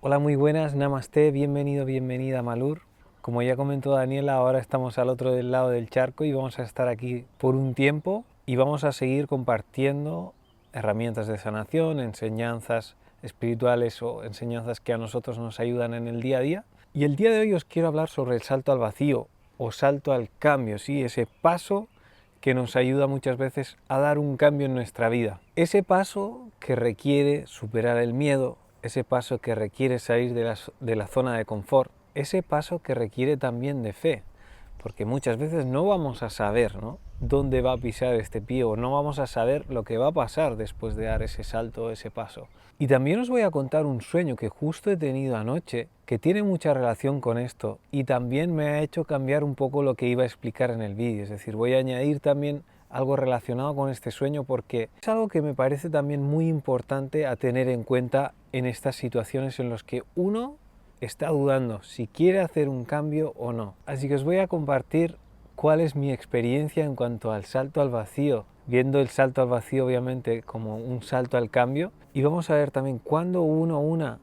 Hola, muy buenas, Namaste, bienvenido, bienvenida a Malur. Como ya comentó Daniela, ahora estamos al otro lado del charco y vamos a estar aquí por un tiempo y vamos a seguir compartiendo herramientas de sanación, enseñanzas espirituales o enseñanzas que a nosotros nos ayudan en el día a día. Y el día de hoy os quiero hablar sobre el salto al vacío o salto al cambio, ¿sí? Ese paso que nos ayuda muchas veces a dar un cambio en nuestra vida. Ese paso que requiere superar el miedo, ese paso que requiere salir de la zona de confort, ese paso que requiere también de fe, porque muchas veces no vamos a saber, ¿no?, dónde va a pisar este pie o no vamos a saber lo que va a pasar después de dar ese salto, ese paso. Y también os voy a contar un sueño que justo he tenido anoche que tiene mucha relación con esto y también me ha hecho cambiar un poco lo que iba a explicar en el vídeo, es decir, voy a añadir también algo relacionado con este sueño porque es algo que me parece también muy importante a tener en cuenta en estas situaciones en las que uno está dudando si quiere hacer un cambio o no. Así que os voy a compartir cuál es mi experiencia en cuanto al salto al vacío, viendo el salto al vacío obviamente como un salto al cambio, y vamos a ver también cuándo una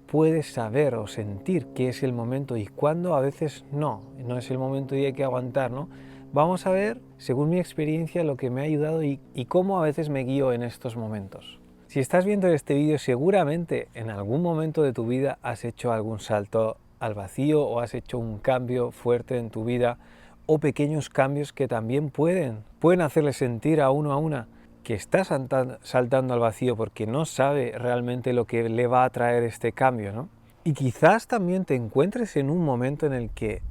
puede saber o sentir que es el momento y cuándo a veces no es el momento y hay que aguantar, ¿no? Vamos a ver, según mi experiencia, lo que me ha ayudado y cómo a veces me guío en estos momentos. Si estás viendo este vídeo, seguramente en algún momento de tu vida has hecho algún salto al vacío o has hecho un cambio fuerte en tu vida o pequeños cambios que también pueden hacerle sentir a una que está saltando al vacío porque no sabe realmente lo que le va a traer este cambio, ¿no? Y quizás también te encuentres en un momento en el que,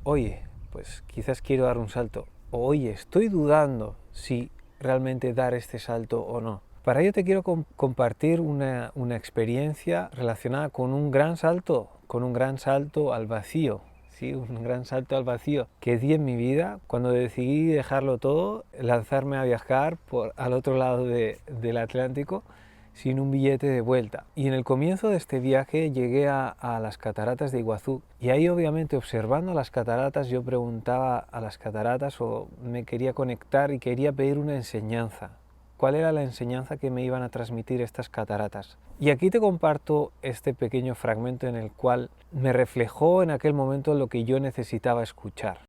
oye, pues quizás quiero dar un salto, o oye, estoy dudando si realmente dar este salto o no. Para ello te quiero compartir una experiencia relacionada con un gran salto al vacío, ¿sí? Un gran salto al vacío que di en mi vida cuando decidí dejarlo todo, lanzarme a viajar al otro lado del Atlántico sin un billete de vuelta. Y en el comienzo de este viaje llegué a las cataratas de Iguazú y ahí obviamente observando las cataratas yo preguntaba a las cataratas o me quería conectar y quería pedir una enseñanza. ¿Cuál era la enseñanza que me iban a transmitir estas cataratas? Y aquí te comparto este pequeño fragmento en el cual me reflejó en aquel momento lo que yo necesitaba escuchar.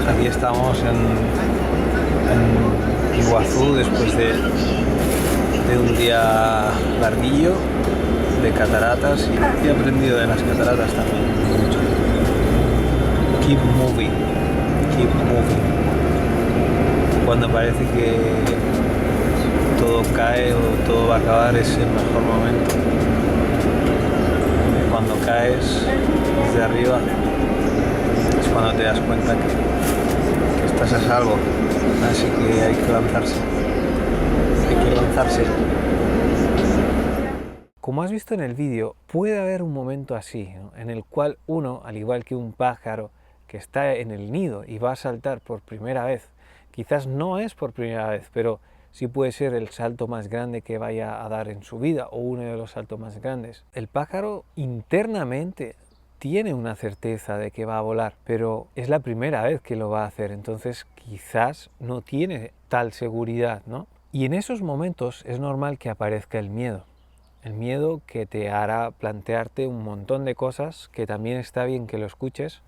Aquí estamos en Iguazú después de un día larguillo de cataratas y he aprendido de las cataratas también mucho. Keep moving, keep moving. Cuando parece que todo cae o todo va a acabar es el mejor momento. Cuando caes desde arriba es cuando te das cuenta que estás a salvo, así que hay que lanzarse. Como has visto en el vídeo, puede haber un momento así, ¿no?, en el cual uno, al igual que un pájaro que está en el nido y va a saltar por primera vez, quizás no es por primera vez, pero sí puede ser el salto más grande que vaya a dar en su vida o uno de los saltos más grandes. El pájaro internamente tiene una certeza de que va a volar, pero es la primera vez que lo va a hacer, entonces quizás no tiene tal seguridad, ¿no? Y en esos momentos es normal que aparezca el miedo que te hará plantearte un montón de cosas, que también está bien que lo escuches,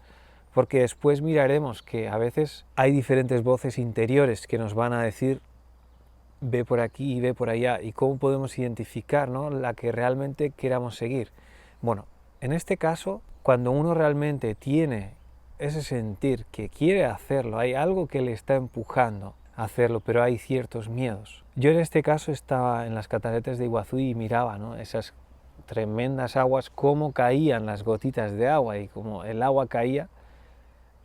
porque después miraremos que a veces hay diferentes voces interiores que nos van a decir ve por aquí y ve por allá, y cómo podemos identificar, ¿no?, la que realmente queramos seguir. Bueno, en este caso, cuando uno realmente tiene ese sentir que quiere hacerlo, hay algo que le está empujando a hacerlo, pero hay ciertos miedos. Yo en este caso estaba en las cataratas de Iguazú y miraba, ¿no?, esas tremendas aguas, cómo caían las gotitas de agua y cómo el agua caía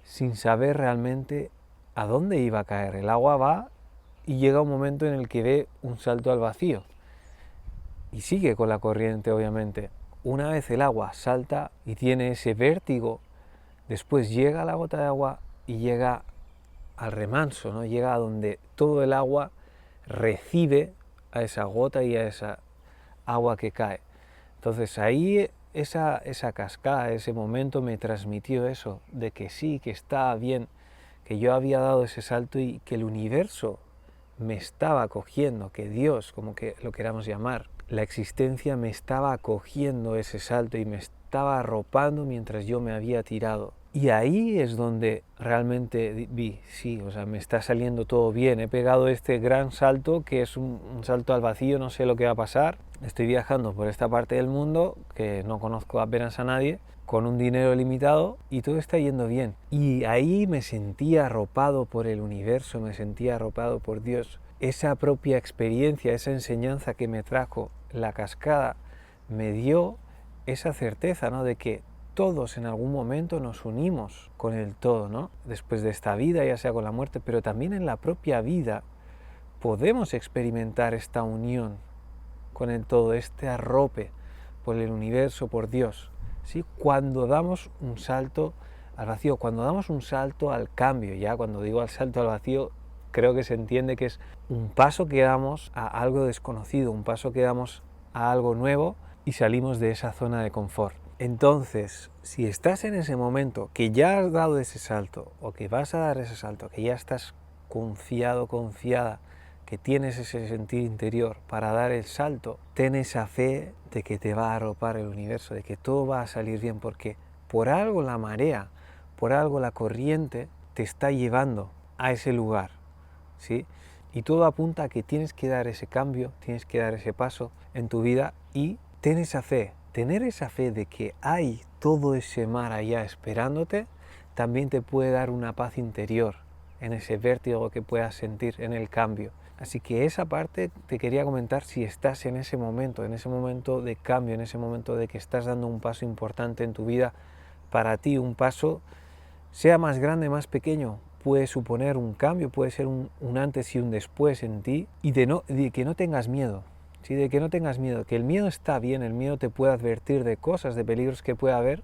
sin saber realmente a dónde iba a caer. El agua va y llega un momento en el que ve un salto al vacío y sigue con la corriente, obviamente. Una vez el agua salta y tiene ese vértigo, después llega la gota de agua y llega al remanso, ¿no?, llega a donde todo el agua recibe a esa gota y a esa agua que cae. Entonces ahí esa cascada, ese momento me transmitió eso, de que sí, que estaba bien, que yo había dado ese salto y que el universo me estaba acogiendo, que Dios, como que lo queramos llamar, la existencia me estaba acogiendo ese salto y me estaba arropando mientras yo me había tirado. Y ahí es donde realmente vi, sí, o sea, me está saliendo todo bien. He pegado este gran salto, que es un salto al vacío, no sé lo que va a pasar. Estoy viajando por esta parte del mundo, que no conozco apenas a nadie, con un dinero limitado y todo está yendo bien. Y ahí me sentía arropado por el universo, me sentía arropado por Dios. Esa propia experiencia, esa enseñanza que me trajo la cascada, me dio esa certeza, ¿no?, de que todos en algún momento nos unimos con el todo, ¿no? Después de esta vida, ya sea con la muerte, pero también en la propia vida podemos experimentar esta unión con el todo, este arrope por el universo, por Dios, ¿sí? Cuando damos un salto al vacío, cuando damos un salto al cambio, ya cuando digo al salto al vacío, creo que se entiende que es un paso que damos a algo desconocido, un paso que damos a algo nuevo y salimos de esa zona de confort. Entonces, si estás en ese momento que ya has dado ese salto o que vas a dar ese salto, que ya estás confiado, confiada, que tienes ese sentir interior para dar el salto, ten esa fe de que te va a arropar el universo, de que todo va a salir bien, porque por algo la marea, por algo la corriente te está llevando a ese lugar, ¿sí? Y todo apunta a que tienes que dar ese cambio, tienes que dar ese paso en tu vida y ten esa fe. Tener esa fe de que hay todo ese mar allá esperándote, también te puede dar una paz interior en ese vértigo que puedas sentir en el cambio. Así que esa parte te quería comentar si estás en ese momento de cambio, en ese momento de que estás dando un paso importante en tu vida. Para ti un paso, sea más grande, más pequeño, puede suponer un cambio, puede ser un antes y un después en ti, y de que no tengas miedo. Sí, de que no tengas miedo, que el miedo está bien, el miedo te puede advertir de cosas, de peligros que pueda haber,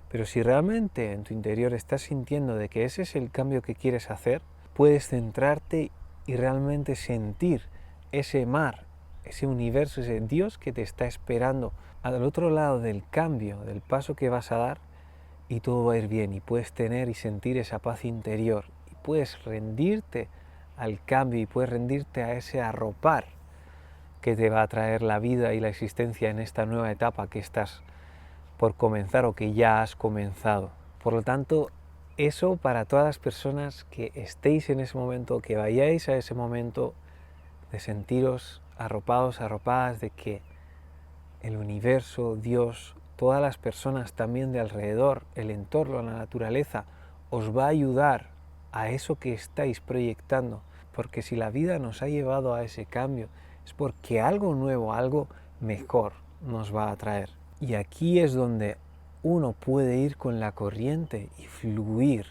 pero si realmente en tu interior estás sintiendo de que ese es el cambio que quieres hacer, puedes centrarte y realmente sentir ese mar, ese universo, ese Dios que te está esperando al otro lado del cambio, del paso que vas a dar, y todo va a ir bien y puedes tener y sentir esa paz interior y puedes rendirte al cambio y puedes rendirte a ese arropar que te va a traer la vida y la existencia en esta nueva etapa que estás por comenzar o que ya has comenzado. Por lo tanto, eso para todas las personas que estéis en ese momento, que vayáis a ese momento de sentiros arropados, arropadas, de que el universo, Dios, todas las personas también de alrededor, el entorno, la naturaleza, os va a ayudar a eso que estáis proyectando. Porque si la vida nos ha llevado a ese cambio, es porque algo nuevo, algo mejor nos va a traer. Y aquí es donde uno puede ir con la corriente y fluir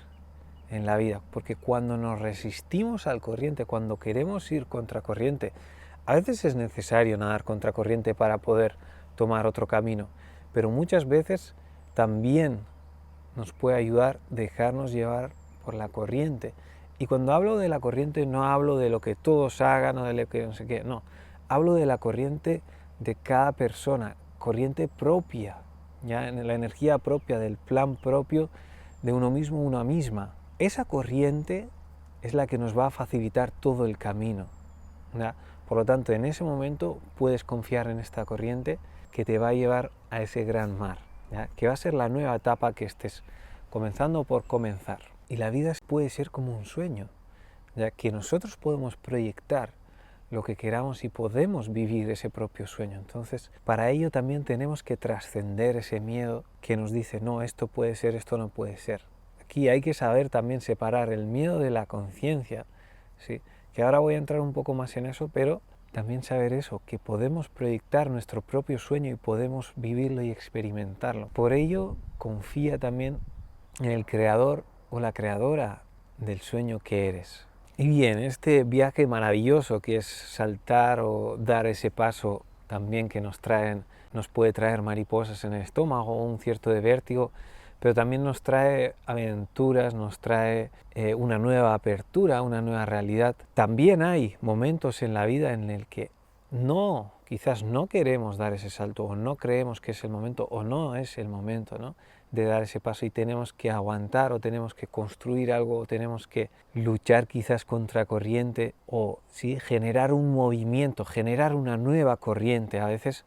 en la vida. Porque cuando nos resistimos al corriente, cuando queremos ir contracorriente, a veces es necesario nadar contracorriente para poder tomar otro camino, pero muchas veces también nos puede ayudar dejarnos llevar por la corriente. Y cuando hablo de la corriente no hablo de lo que todos hagan o de lo que no sé qué, no, hablo de la corriente de cada persona, corriente propia, ya en la energía propia, del plan propio de uno mismo, una misma. Esa corriente es la que nos va a facilitar todo el camino, ¿ya? Por lo tanto, en ese momento puedes confiar en esta corriente que te va a llevar a ese gran mar, ¿ya? Que va a ser la nueva etapa que estés comenzando por comenzar. Y la vida puede ser como un sueño, ya que nosotros podemos proyectar lo que queramos y podemos vivir ese propio sueño. Entonces, para ello también tenemos que trascender ese miedo que nos dice, no, esto puede ser, esto no puede ser. Aquí hay que saber también separar el miedo de la conciencia, ¿sí? Que ahora voy a entrar un poco más en eso, pero también saber eso, que podemos proyectar nuestro propio sueño y podemos vivirlo y experimentarlo. Por ello, confía también en el creador o la creadora del sueño que eres. Y bien, este viaje maravilloso que es saltar o dar ese paso también que nos puede traer mariposas en el estómago, un cierto de vértigo, pero también nos trae aventuras, nos trae una nueva apertura, una nueva realidad. También hay momentos en la vida en el que quizás no queremos dar ese salto, o no creemos que es el momento, o no es el momento, ¿no?, de dar ese paso, y tenemos que aguantar, o tenemos que construir algo, o tenemos que luchar quizás contra corriente, o sí, generar un movimiento, generar una nueva corriente. A veces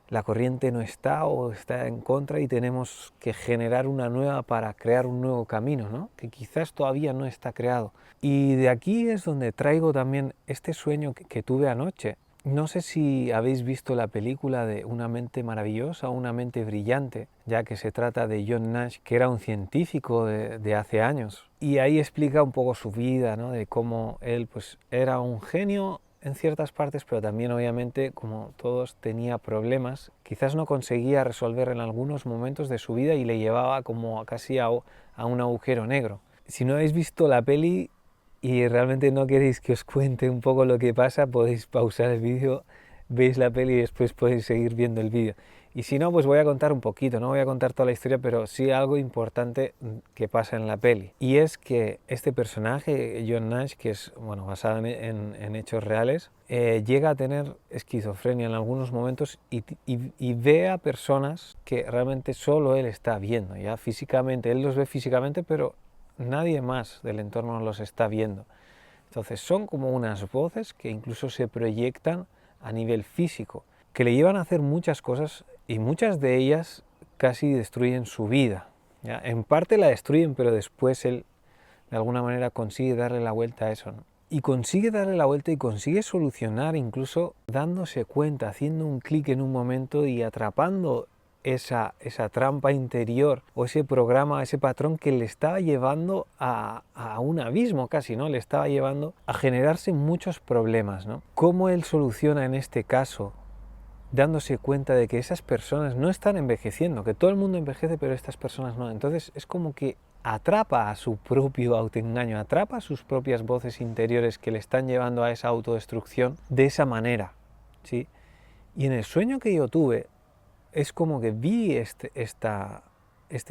la corriente no está, o está en contra, y tenemos que generar una nueva para crear un nuevo camino, ¿no?, que quizás todavía no está creado. Y de aquí es donde traigo también este sueño que tuve anoche. No sé si habéis visto la película de Una mente maravillosa o Una mente brillante, ya que se trata de John Nash, que era un científico de hace años. Y ahí explica un poco su vida, ¿no?, de cómo él pues era un genio en ciertas partes, pero también obviamente, como todos, tenía problemas. Quizás no conseguía resolver en algunos momentos de su vida y le llevaba como casi a un agujero negro. Si no habéis visto la peli y realmente no queréis que os cuente un poco lo que pasa, podéis pausar el vídeo, veis la peli y después podéis seguir viendo el vídeo. Y si no, pues voy a contar un poquito, no voy a contar toda la historia, pero sí algo importante que pasa en la peli. Y es que este personaje, John Nash, que es basado en hechos reales, llega a tener esquizofrenia en algunos momentos y ve a personas que realmente solo él está viendo, ya físicamente, él los ve físicamente, pero nadie más del entorno los está viendo. Entonces son como unas voces que incluso se proyectan a nivel físico, que le llevan a hacer muchas cosas, y muchas de ellas casi destruyen su vida, ¿ya? En parte la destruyen, pero después él de alguna manera consigue darle la vuelta a eso, ¿no? Y consigue darle la vuelta y consigue solucionar, incluso dándose cuenta, haciendo un clic en un momento y atrapando esa trampa interior, o ese programa, ese patrón que le estaba llevando a un abismo casi, ¿no? Le estaba llevando a generarse muchos problemas, ¿no? ¿Cómo él soluciona en este caso? Dándose cuenta de que esas personas no están envejeciendo, que todo el mundo envejece, pero estas personas no. Entonces es como que atrapa a su propio autoengaño, atrapa a sus propias voces interiores que le están llevando a esa autodestrucción de esa manera, ¿sí? Y en el sueño que yo tuve, es como que vi este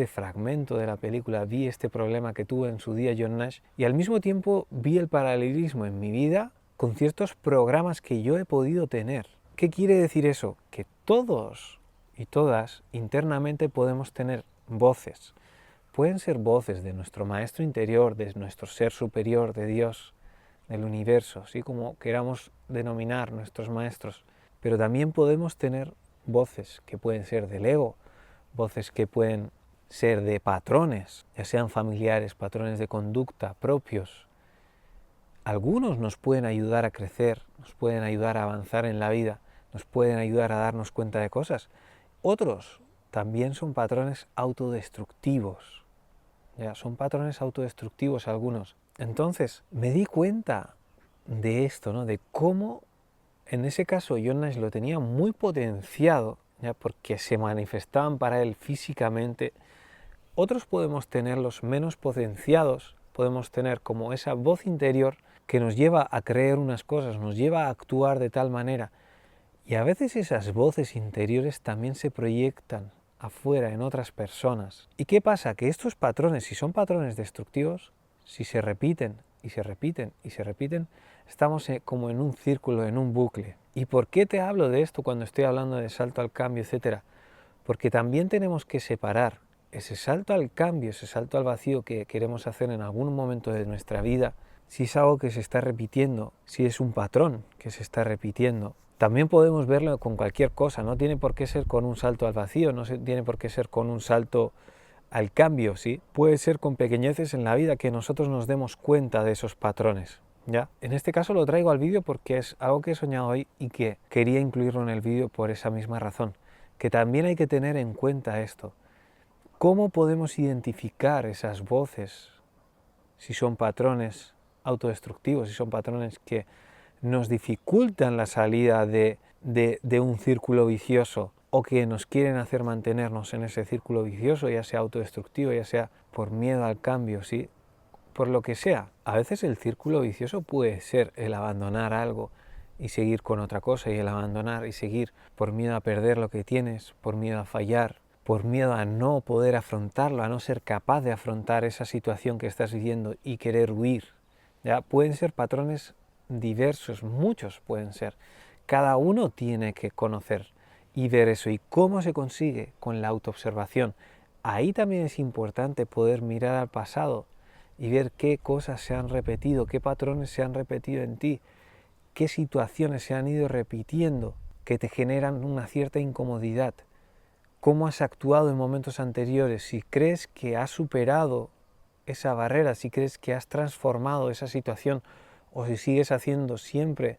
fragmento de la película, vi este problema que tuvo en su día John Nash, y al mismo tiempo vi el paralelismo en mi vida con ciertos programas que yo he podido tener. ¿Qué quiere decir eso? Que todos y todas internamente podemos tener voces. Pueden ser voces de nuestro maestro interior, de nuestro ser superior, de Dios, del universo, ¿sí?, como queramos denominar nuestros maestros. Pero también podemos tener voces que pueden ser del ego, voces que pueden ser de patrones, ya sean familiares, patrones de conducta propios. Algunos nos pueden ayudar a crecer, nos pueden ayudar a avanzar en la vida, nos pueden ayudar a darnos cuenta de cosas. Otros también son patrones autodestructivos. Ya, son patrones autodestructivos algunos. Entonces me di cuenta de esto, ¿no?, de cómo en ese caso John Nash lo tenía muy potenciado, ya, porque se manifestaban para él físicamente. Otros podemos tenerlos menos potenciados, podemos tener como esa voz interior que nos lleva a creer unas cosas, nos lleva a actuar de tal manera. Y a veces esas voces interiores también se proyectan afuera en otras personas. ¿Y qué pasa? Que estos patrones, si son patrones destructivos, si se repiten y se repiten y se repiten, estamos como en un círculo, en un bucle. ¿Y por qué te hablo de esto cuando estoy hablando de salto al cambio, etcétera? Porque también tenemos que separar ese salto al cambio, ese salto al vacío que queremos hacer en algún momento de nuestra vida, si es algo que se está repitiendo, si es un patrón que se está repitiendo. También podemos verlo con cualquier cosa, no tiene por qué ser con un salto al vacío, no tiene por qué ser con un salto al cambio, ¿sí? Puede ser con pequeñeces en la vida que nosotros nos demos cuenta de esos patrones, ¿ya? En este caso lo traigo al vídeo porque es algo que he soñado hoy y que quería incluirlo en el vídeo por esa misma razón, que también hay que tener en cuenta esto. ¿Cómo podemos identificar esas voces si son patrones autodestructivos, si son patrones que nos dificultan la salida de un círculo vicioso, o que nos quieren hacer mantenernos en ese círculo vicioso, ya sea autodestructivo, ya sea por miedo al cambio, ¿sí?, por lo que sea? A veces el círculo vicioso puede ser el abandonar algo y seguir con otra cosa, y el abandonar y seguir por miedo a perder lo que tienes, por miedo a fallar, por miedo a no poder afrontarlo, a no ser capaz de afrontar esa situación que estás viviendo y querer huir. ¿Ya? Pueden ser patrones diversos, muchos pueden ser, cada uno tiene que conocer y ver eso. ¿Y cómo se consigue? Con la autoobservación. Ahí también es importante poder mirar al pasado y ver qué cosas se han repetido, qué patrones se han repetido en ti, qué situaciones se han ido repitiendo que te generan una cierta incomodidad, cómo has actuado en momentos anteriores, si crees que has superado esa barrera, si crees que has transformado esa situación o si sigues haciendo siempre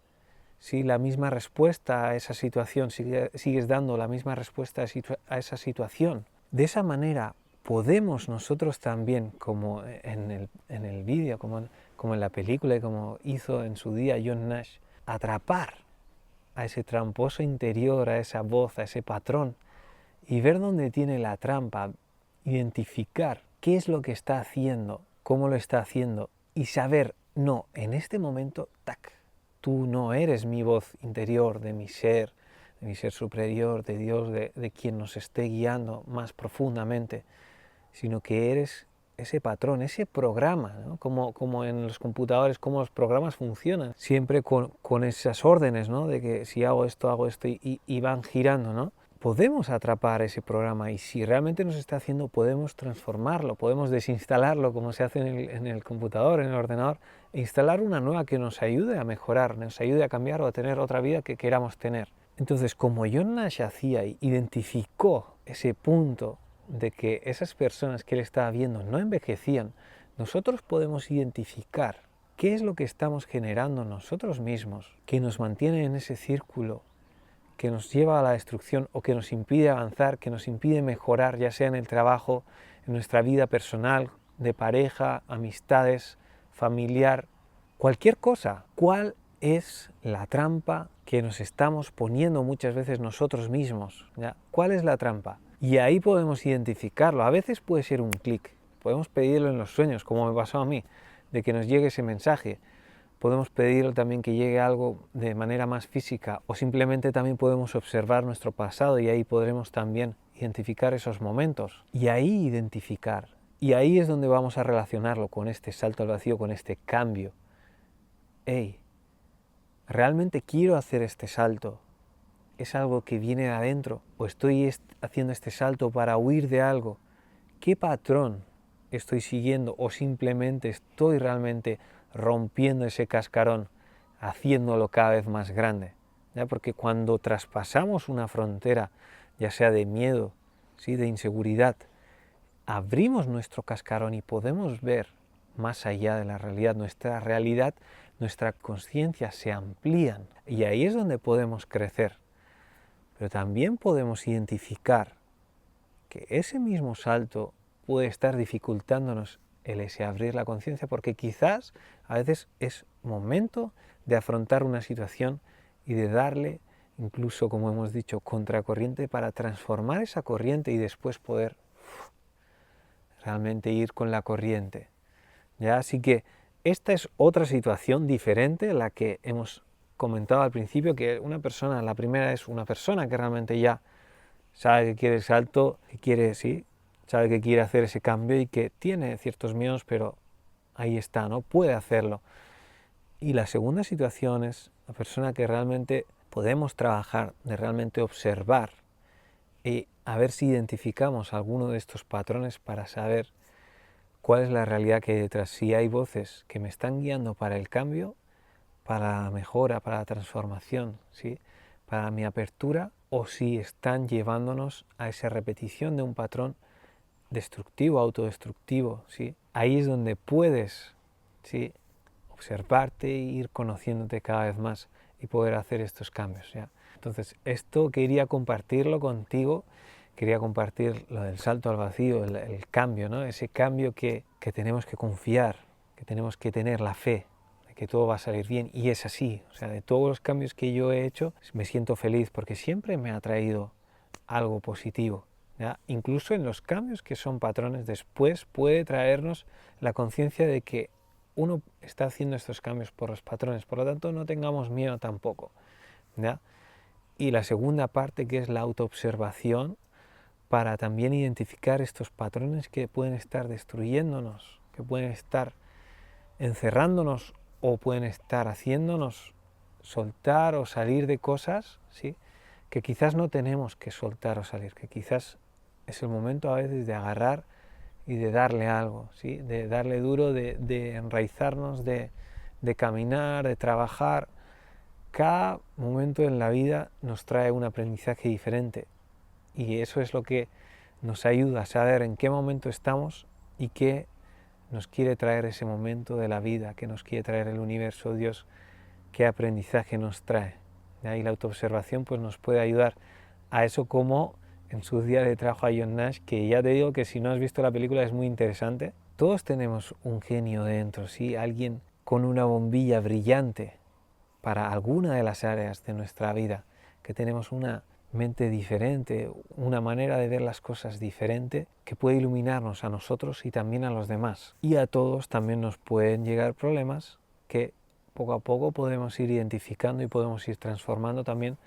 la misma respuesta a esa situación, sigues dando la misma respuesta a esa situación. De esa manera podemos nosotros también, como en el vídeo, como en la película y como hizo en su día John Nash, atrapar a ese tramposo interior, a esa voz, a ese patrón y ver dónde tiene la trampa, identificar qué es lo que está haciendo, cómo lo está haciendo y saber, no, en este momento, tac, tú no eres mi voz interior, de mi ser superior, de Dios, de quien nos esté guiando más profundamente, sino que eres ese patrón, ese programa, ¿no? Como en los computadores, cómo los programas funcionan, siempre con esas órdenes, ¿no? De que si hago esto y van girando, ¿no? Podemos atrapar ese programa y si realmente nos está haciendo, podemos transformarlo, podemos desinstalarlo como se hace en el computador, en el ordenador, e instalar una nueva que nos ayude a mejorar, nos ayude a cambiar o a tener otra vida que queramos tener. Entonces, como John Nash hacía, identificó ese punto de que esas personas que él estaba viendo no envejecían, nosotros podemos identificar qué es lo que estamos generando nosotros mismos, que nos mantiene en ese círculo, que nos lleva a la destrucción o que nos impide avanzar, que nos impide mejorar, ya sea en el trabajo, en nuestra vida personal, de pareja, amistades, familiar, cualquier cosa. ¿Cuál es la trampa que nos estamos poniendo muchas veces nosotros mismos? ¿Ya? ¿Cuál es la trampa? Y ahí podemos identificarlo. A veces puede ser un clic, podemos pedirlo en los sueños, como me pasó a mí, de que nos llegue ese mensaje. Podemos pedirlo también que llegue algo de manera más física o simplemente también podemos observar nuestro pasado y ahí podremos también identificar esos momentos y ahí identificar. Y ahí es donde vamos a relacionarlo con este salto al vacío, con este cambio. Hey, ¿realmente quiero hacer este salto? ¿Es algo que viene de adentro o estoy haciendo este salto para huir de algo? ¿Qué patrón estoy siguiendo o simplemente estoy realmente rompiendo ese cascarón, haciéndolo cada vez más grande? ¿Ya? Porque cuando traspasamos una frontera, ya sea de miedo, ¿sí? De inseguridad, abrimos nuestro cascarón y podemos ver más allá de la realidad, nuestra conciencia se amplían y ahí es donde podemos crecer. Pero también podemos identificar que ese mismo salto puede estar dificultándonos ese abrir la conciencia porque quizás a veces es momento de afrontar una situación y de darle, incluso como hemos dicho, contracorriente para transformar esa corriente y después poder realmente ir con la corriente. ¿Ya? Así que esta es otra situación diferente, la que hemos comentado al principio, que la primera es una persona que realmente ya sabe que quiere el salto, que quiere, sí, sabe que quiere hacer ese cambio y que tiene ciertos miedos, pero ahí está, ¿no? Puede hacerlo. Y la segunda situación es la persona que realmente podemos trabajar, de realmente observar y a ver si identificamos alguno de estos patrones para saber cuál es la realidad que hay detrás, si hay voces que me están guiando para el cambio, para la mejora, para la transformación, ¿sí? Para mi apertura, o si están llevándonos a esa repetición de un patrón destructivo, autodestructivo, ¿sí? Ahí es donde puedes, ¿sí? Observarte e ir conociéndote cada vez más y poder hacer estos cambios, ¿ya? Entonces, esto quería compartirlo contigo, quería compartir lo del salto al vacío, el cambio, ¿no? Ese cambio que tenemos que confiar, que tenemos que tener la fe, que todo va a salir bien, y es así. O sea, de todos los cambios que yo he hecho, me siento feliz porque siempre me ha traído algo positivo, ¿ya? Incluso en los cambios que son patrones, después puede traernos la conciencia de que uno está haciendo estos cambios por los patrones, por lo tanto no tengamos miedo tampoco, ¿ya? Y la segunda parte, que es la autoobservación, para también identificar estos patrones que pueden estar destruyéndonos, que pueden estar encerrándonos o pueden estar haciéndonos soltar o salir de cosas, ¿sí?, que quizás no tenemos que soltar o salir, que quizás es el momento a veces de agarrar y de darle algo, ¿sí?, de darle duro, de enraizarnos, de caminar, de trabajar. Cada momento en la vida nos trae un aprendizaje diferente y eso es lo que nos ayuda a saber en qué momento estamos y qué nos quiere traer ese momento de la vida, qué nos quiere traer el universo, Dios, qué aprendizaje nos trae. De ahí la autoobservación pues nos puede ayudar a eso, como en su día le trajo a John Nash, que ya te digo que si no has visto la película es muy interesante. Todos tenemos un genio dentro, ¿sí?, alguien con una bombilla brillante para alguna de las áreas de nuestra vida, que tenemos una mente diferente, una manera de ver las cosas diferente, que puede iluminarnos a nosotros y también a los demás. Y a todos también nos pueden llegar problemas que poco a poco podemos ir identificando y podemos ir transformando también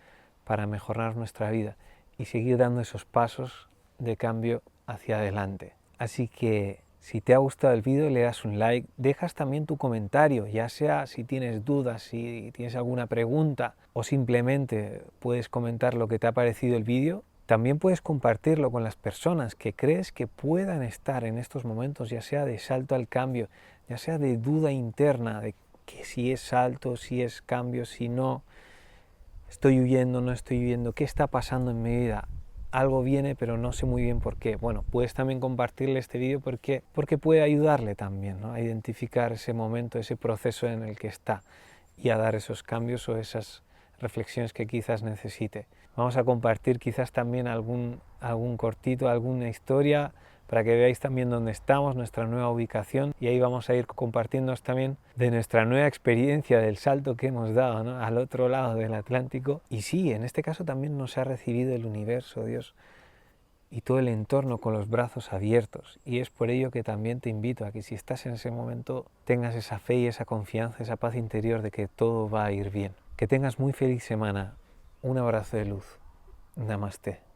para mejorar nuestra vida y seguir dando esos pasos de cambio hacia adelante. Así que si te ha gustado el vídeo, le das un like, dejas también tu comentario, ya sea si tienes dudas, si tienes alguna pregunta o simplemente puedes comentar lo que te ha parecido el vídeo. También puedes compartirlo con las personas que crees que puedan estar en estos momentos, ya sea de salto al cambio, ya sea de duda interna, de que si es salto, si es cambio, si no, estoy huyendo, no estoy huyendo, qué está pasando en mi vida. Algo viene, pero no sé muy bien por qué. Bueno, puedes también compartirle este vídeo porque puede ayudarle también, ¿no?, a identificar ese momento, ese proceso en el que está y a dar esos cambios o esas reflexiones que quizás necesite. Vamos a compartir quizás también algún cortito, alguna historia para que veáis también dónde estamos, nuestra nueva ubicación, y ahí vamos a ir compartiendo también de nuestra nueva experiencia del salto que hemos dado, ¿no?, al otro lado del Atlántico. Y sí, en este caso también nos ha recibido el universo, Dios, y todo el entorno con los brazos abiertos, y es por ello que también te invito a que si estás en ese momento tengas esa fe y esa confianza, esa paz interior de que todo va a ir bien. Que tengas muy feliz semana. Un abrazo de luz. Namaste.